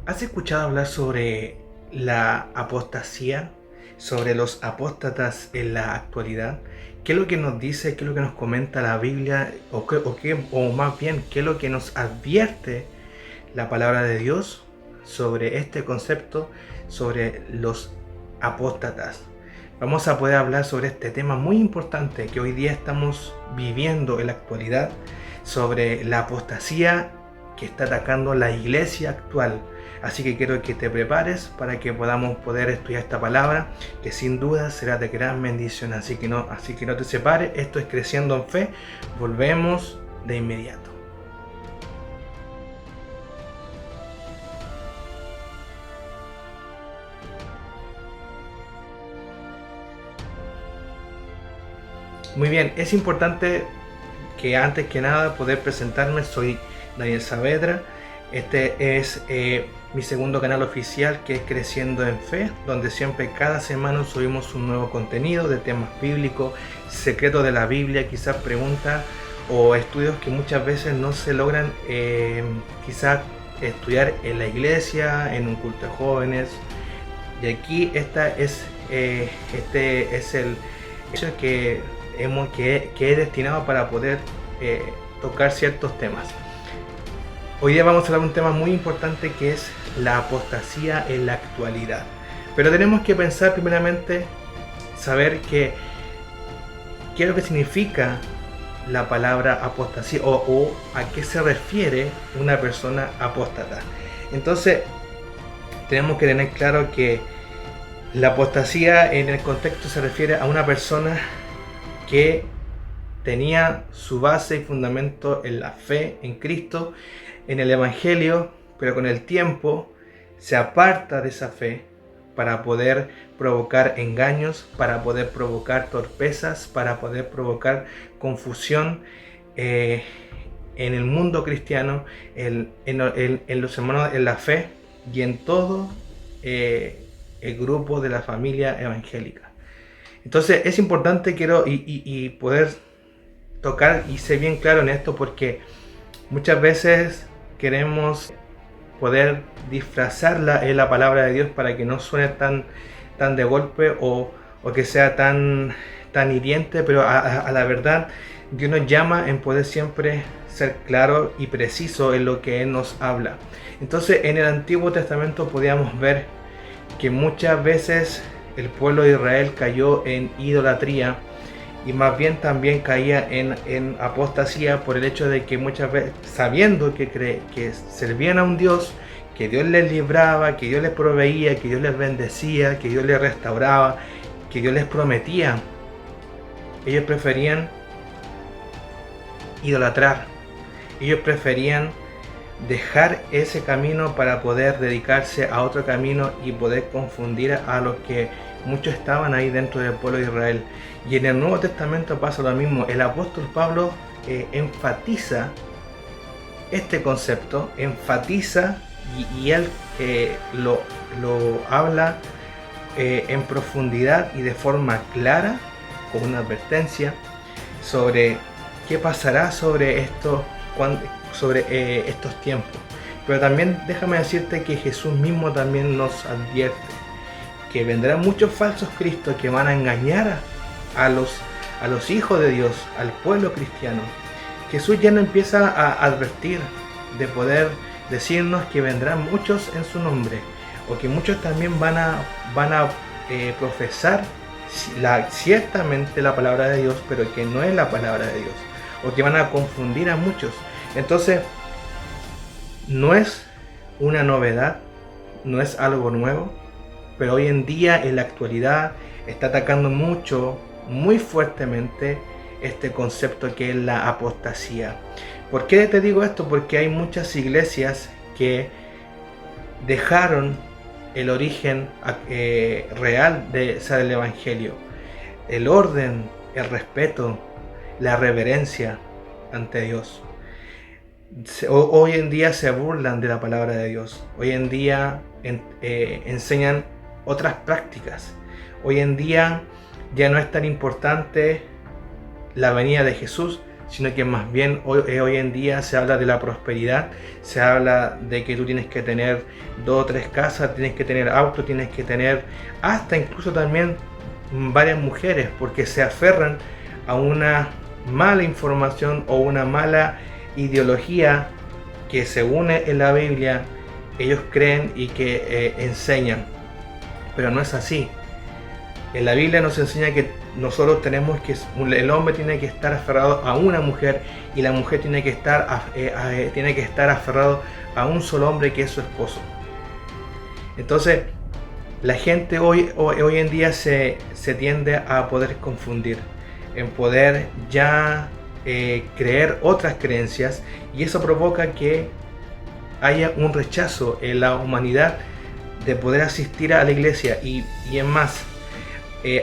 ¿Has escuchado hablar sobre la apostasía, sobre los apóstatas en la actualidad? ¿Qué es lo que nos dice, qué es lo que nos comenta la Biblia, o más bien, qué es lo que nos advierte la palabra de Dios sobre este concepto, sobre los apóstatas? Vamos a poder hablar sobre este tema muy importante que hoy día estamos viviendo en la actualidad, sobre la apostasía que está atacando la iglesia actual. Así que quiero que te prepares para que podamos poder estudiar esta palabra, que sin duda será de gran bendición. Así que no te separes. Esto es Creciendo en Fe. Volvemos de inmediato. Muy bien, es importante que antes que nada poder presentarme. Soy Daniel Saavedra. Este es mi segundo canal oficial, que es Creciendo en Fe, donde siempre cada semana subimos un nuevo contenido de temas bíblicos, secretos de la Biblia, quizás preguntas o estudios que muchas veces no se logran quizás estudiar en la iglesia, en un culto de jóvenes. Y aquí este es el hecho que he destinado para poder tocar ciertos temas. Hoy día vamos a hablar de un tema muy importante, que es la apostasía en la actualidad. Pero tenemos que pensar primeramente, saber qué es lo que significa la palabra apostasía, o a qué se refiere una persona apóstata. Entonces tenemos que tener claro que la apostasía en el contexto se refiere a una persona que tenía su base y fundamento en la fe en Cristo, en el Evangelio, pero con el tiempo se aparta de esa fe para poder provocar engaños, para poder provocar torpezas, para poder provocar confusión en el mundo cristiano, en los hermanos en la fe y en todo el grupo de la familia evangélica. Entonces es importante poder tocar y ser bien claro en esto, porque muchas veces queremos poder disfrazarla en la palabra de Dios para que no suene tan de golpe, o que sea tan hiriente, pero a la verdad Dios nos llama en poder siempre ser claro y preciso en lo que Él nos habla. Entonces en el Antiguo Testamento podíamos ver que muchas veces el pueblo de Israel cayó en idolatría, y más bien también caía en apostasía, por el hecho de que muchas veces, sabiendo que servían a un Dios, que Dios les libraba, que Dios les proveía, que Dios les bendecía, que Dios les restauraba, que Dios les prometía, ellos preferían idolatrar. Ellos preferían dejar ese camino para poder dedicarse a otro camino y poder confundir a los que muchos estaban ahí dentro del pueblo de Israel. Y en el Nuevo Testamento pasa lo mismo. El apóstol Pablo enfatiza este concepto, y él lo habla en profundidad y de forma clara, con una advertencia sobre qué pasará sobre estos tiempos. Pero también déjame decirte que Jesús mismo también nos advierte que vendrán muchos falsos cristos que van a engañar a los hijos de Dios, al pueblo cristiano. Jesús ya no empieza a advertir de poder decirnos que vendrán muchos en su nombre, o que muchos también van a profesar ciertamente la palabra de Dios, pero que no es la palabra de Dios, o que van a confundir a muchos. Entonces no es una novedad, no es algo nuevo, pero hoy en día, en la actualidad, está atacando muy fuertemente este concepto que es la apostasía. ¿Por qué te digo esto? Porque hay muchas iglesias que dejaron el origen real del Evangelio, el orden, el respeto, la reverencia ante Dios. Hoy en día se burlan de la palabra de Dios. Hoy en día enseñan otras prácticas. Hoy en día ya no es tan importante la venida de Jesús, sino que más bien hoy en día se habla de la prosperidad, se habla de que tú tienes que tener 2 o 3 casas, tienes que tener auto, tienes que tener hasta incluso también varias mujeres, porque se aferran a una mala información o una mala ideología que según en la Biblia ellos creen y que enseñan, pero no es así. En la Biblia nos enseña que nosotros tenemos que, el hombre tiene que estar aferrado a una mujer y la mujer tiene que estar aferrado a un solo hombre, que es su esposo. Entonces, la gente hoy en día se tiende a poder confundir, en poder ya creer otras creencias, y eso provoca que haya un rechazo en la humanidad de poder asistir a la iglesia. Y es más,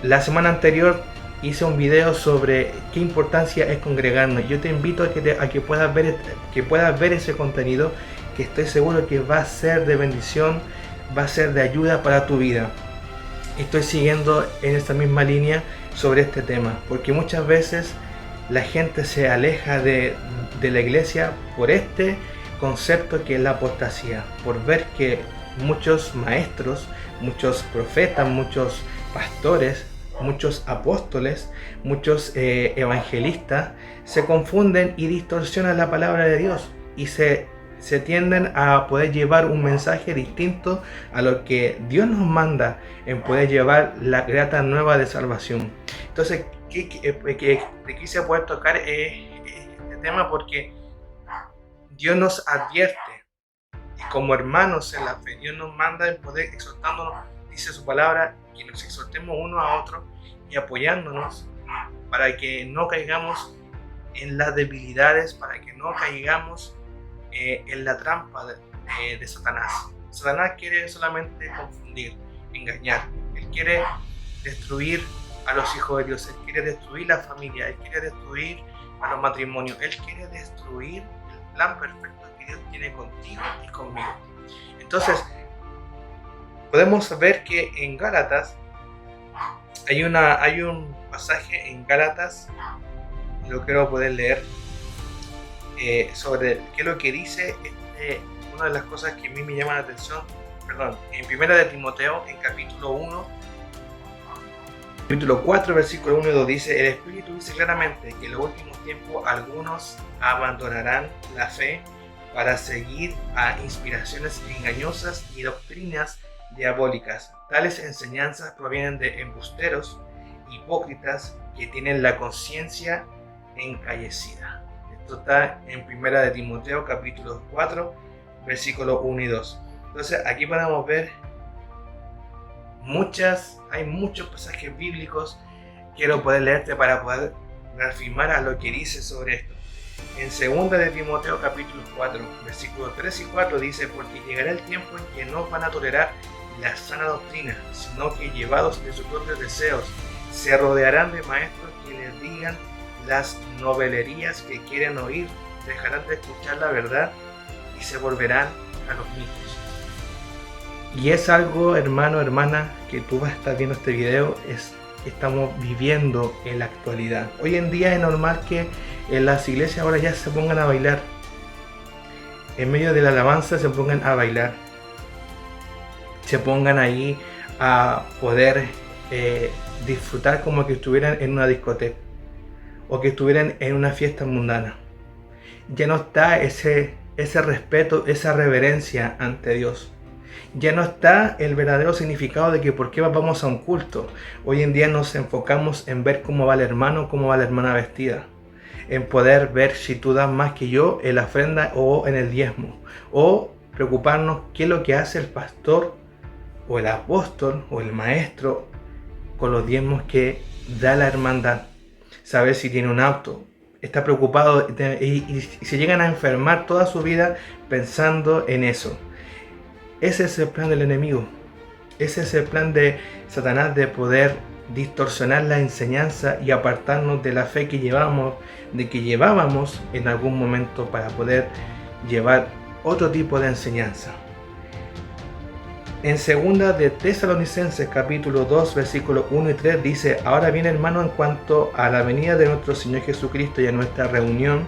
la semana anterior hice un video sobre qué importancia es congregarnos. Yo te invito a que puedas ver ese contenido, que estoy seguro que va a ser de bendición, va a ser de ayuda para tu vida. Estoy siguiendo en esta misma línea sobre este tema, porque muchas veces la gente se aleja de la iglesia por este concepto que es la apostasía, por ver que muchos maestros, muchos profetas, muchos pastores, muchos apóstoles, muchos evangelistas se confunden y distorsionan la palabra de Dios, y se tienden a poder llevar un mensaje distinto a lo que Dios nos manda, en poder llevar la grata nueva de salvación. Entonces, te quise poder tocar este tema porque Dios nos advierte, y como hermanos en la fe, Dios nos manda en poder exhortándonos, dice su palabra, que nos exhortemos uno a otro y apoyándonos para que no caigamos en las debilidades, para que no caigamos en la trampa de Satanás. Satanás quiere solamente confundir, engañar. Él quiere destruir a los hijos de Dios, él quiere destruir la familia, él quiere destruir a los matrimonios, él quiere destruir el plan perfecto que Dios tiene contigo y conmigo. Entonces, podemos ver que en Gálatas hay un pasaje en Gálatas, lo quiero poder leer, sobre qué es lo que dice una de las cosas que a mí me llama la atención, en 1 de Timoteo, en capítulo 4, versículo 1 y 2, dice: el Espíritu dice claramente que en los últimos tiempos algunos abandonarán la fe para seguir a inspiraciones engañosas y doctrinas diabólicas. Tales enseñanzas provienen de embusteros, hipócritas, que tienen la conciencia encallecida. Esto está en 1 de Timoteo capítulo 4, versículos 1 y 2. Entonces aquí podemos ver hay muchos pasajes bíblicos. Quiero poder leerte para poder reafirmar a lo que dice sobre esto. En 2 de Timoteo capítulo 4, versículos 3 y 4 dice: porque llegará el tiempo en que no van a tolerar la sana doctrina, sino que, llevados de sus propios deseos, se rodearán de maestros que les digan las novelerías que quieren oír, dejarán de escuchar la verdad y se volverán a los mitos. Y es algo, hermano, hermana, que tú vas a estar viendo este video, estamos viviendo en la actualidad. Hoy en día es normal que en las iglesias ahora ya se pongan a bailar. En medio de la alabanza se pongan a bailar. Se pongan ahí a poder disfrutar como que estuvieran en una discoteca o que estuvieran en una fiesta mundana. Ya no está ese respeto, esa reverencia ante Dios. Ya no está el verdadero significado de que por qué vamos a un culto. Hoy en día nos enfocamos en ver cómo va el hermano, cómo va la hermana vestida, en poder ver si tú das más que yo en la ofrenda o en el diezmo, o preocuparnos qué es lo que hace el pastor o el apóstol o el maestro con los diezmos que da la hermandad. Saber si tiene un auto, está preocupado y se llegan a enfermar toda su vida pensando en eso. Ese es el plan del enemigo. Ese es el plan de Satanás, de poder distorsionar la enseñanza y apartarnos de la fe que llevábamos en algún momento para poder llevar otro tipo de enseñanza. En segunda de Tesalonicenses capítulo 2 versículos 1 y 3 dice: ahora bien, hermano, en cuanto a la venida de nuestro Señor Jesucristo y a nuestra reunión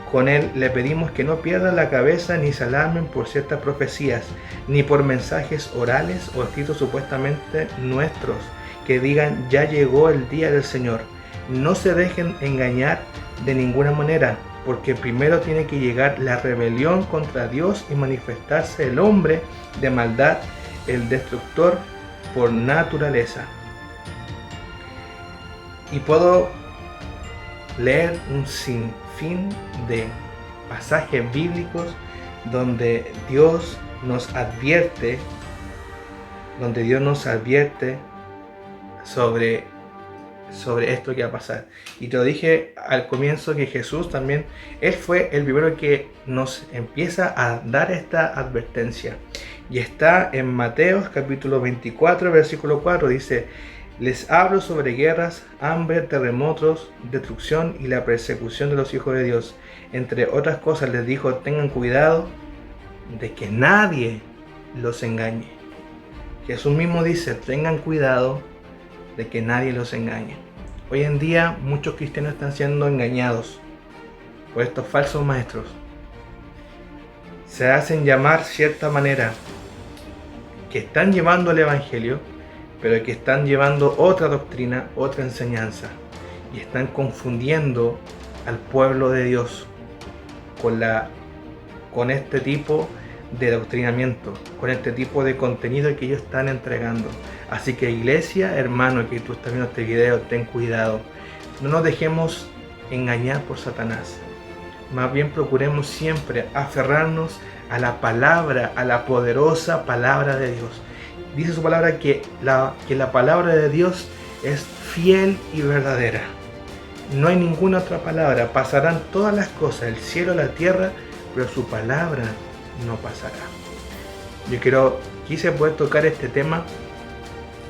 con Él, le pedimos que no pierdan la cabeza ni se alarmen por ciertas profecías, ni por mensajes orales o escritos supuestamente nuestros, que digan ya llegó el día del Señor. No se dejen engañar de ninguna manera, porque primero tiene que llegar la rebelión contra Dios y manifestarse el hombre de maldad, el destructor por naturaleza. Y puedo leer un sinfín de pasajes bíblicos donde Dios nos advierte sobre esto que va a pasar. Y te lo dije al comienzo que Jesús también, Él fue el primero que nos empieza a dar esta advertencia. Y está en Mateo capítulo 24 versículo 4, dice: les hablo sobre guerras, hambre, terremotos, destrucción y la persecución de los hijos de Dios. Entre otras cosas les dijo: tengan cuidado de que nadie los engañe. Jesús mismo dice: tengan cuidado de que nadie los engañe. Hoy en día muchos cristianos están siendo engañados por estos falsos maestros. Se hacen llamar cierta manera, que están llevando el evangelio, pero que están llevando otra doctrina, otra enseñanza, y están confundiendo al pueblo de Dios con este tipo de adoctrinamiento, con este tipo de contenido que ellos están entregando. Así que, iglesia, hermano, que tú estás viendo este video, ten cuidado. No nos dejemos engañar por Satanás. Más bien procuremos siempre aferrarnos a la palabra, a la poderosa palabra de Dios. Dice su palabra que la palabra de Dios es fiel y verdadera. No hay ninguna otra palabra. Pasarán todas las cosas, el cielo, la tierra, pero su palabra no pasará. Yo quise poder tocar este tema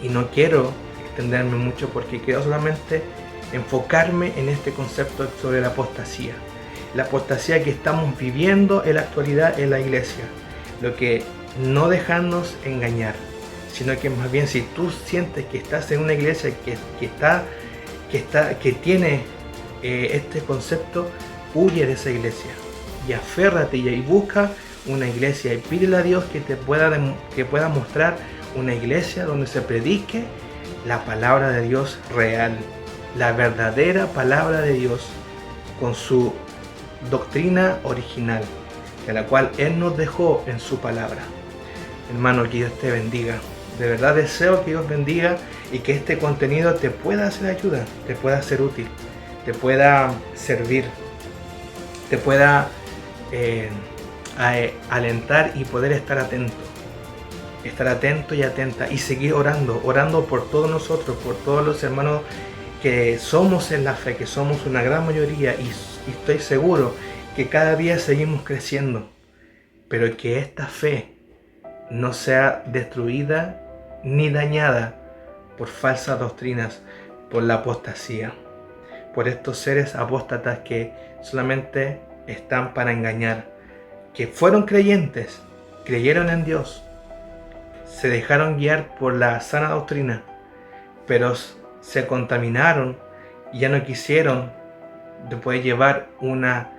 y no quiero extenderme mucho, porque quiero solamente enfocarme en este concepto sobre la apostasía. La apostasía que estamos viviendo en la actualidad en la iglesia. Lo que no dejarnos engañar, sino que más bien, si tú sientes que estás en una iglesia que tiene este concepto, huye de esa iglesia y aférrate y busca una iglesia y pídele a Dios que pueda mostrar una iglesia donde se predique la palabra de Dios real, la verdadera palabra de Dios, con su doctrina original, de la cual Él nos dejó en su palabra. Hermano, que Dios te bendiga. De verdad deseo que Dios bendiga y que este contenido te pueda hacer ayuda, te pueda ser útil, te pueda servir, te pueda alentar y poder estar atento y atenta, y seguir orando por todos nosotros, por todos los hermanos que somos en la fe, que somos una gran mayoría, y estoy seguro que cada día seguimos creciendo, pero que esta fe no sea destruida ni dañada por falsas doctrinas, por la apostasía, por estos seres apóstatas que solamente están para engañar, que fueron creyentes, creyeron en Dios, se dejaron guiar por la sana doctrina, pero se contaminaron y ya no quisieron de poder llevar una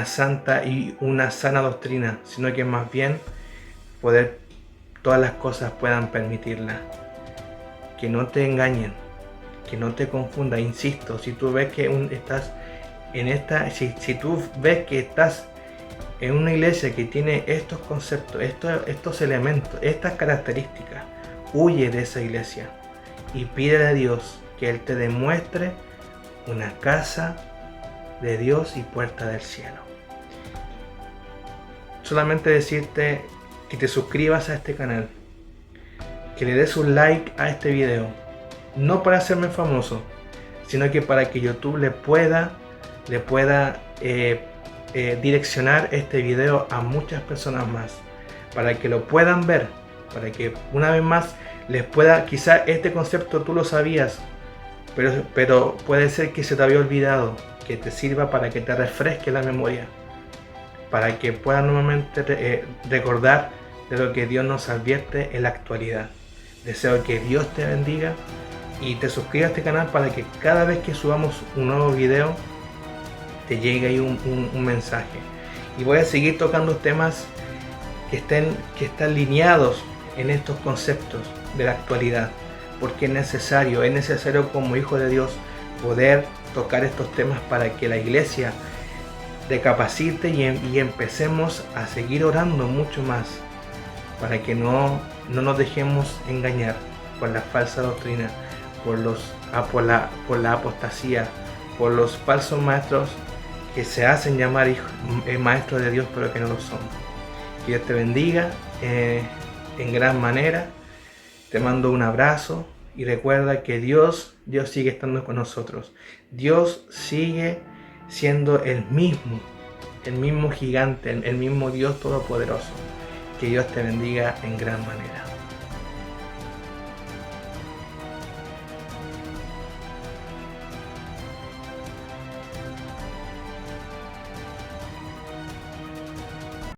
santa y una sana doctrina, sino que más bien todas las cosas puedan permitirla. Que no te engañen, que no te confundas. Insisto, si tú ves que si tú ves que estás en una iglesia que tiene estos conceptos, estos elementos, estas características, huye de esa iglesia y pídele a Dios que Él te demuestre una casa de Dios y puerta del cielo. Solamente decirte que te suscribas a este canal, que le des un like a este video, no para hacerme famoso, sino que para que YouTube le pueda direccionar este video a muchas personas más, para que lo puedan ver, para que una vez más les pueda, quizá este concepto tú lo sabías, pero puede ser que se te había olvidado, que te sirva para que te refresque la memoria, para que puedas nuevamente recordar de lo que Dios nos advierte en la actualidad. Deseo que Dios te bendiga y te suscribas a este canal para que cada vez que subamos un nuevo video te llegue ahí un mensaje. Y voy a seguir tocando temas que están alineados en estos conceptos de la actualidad, porque es necesario como hijo de Dios poder tocar estos temas para que la iglesia recapacite y empecemos a seguir orando mucho más, para que no nos dejemos engañar por la falsa doctrina, por la apostasía, por los falsos maestros que se hacen llamar maestros de Dios pero que no lo son. Que Dios te bendiga en gran manera. Te mando un abrazo y recuerda que Dios sigue estando con nosotros. Dios sigue siendo el mismo gigante, el mismo Dios todopoderoso. Que Dios te bendiga en gran manera.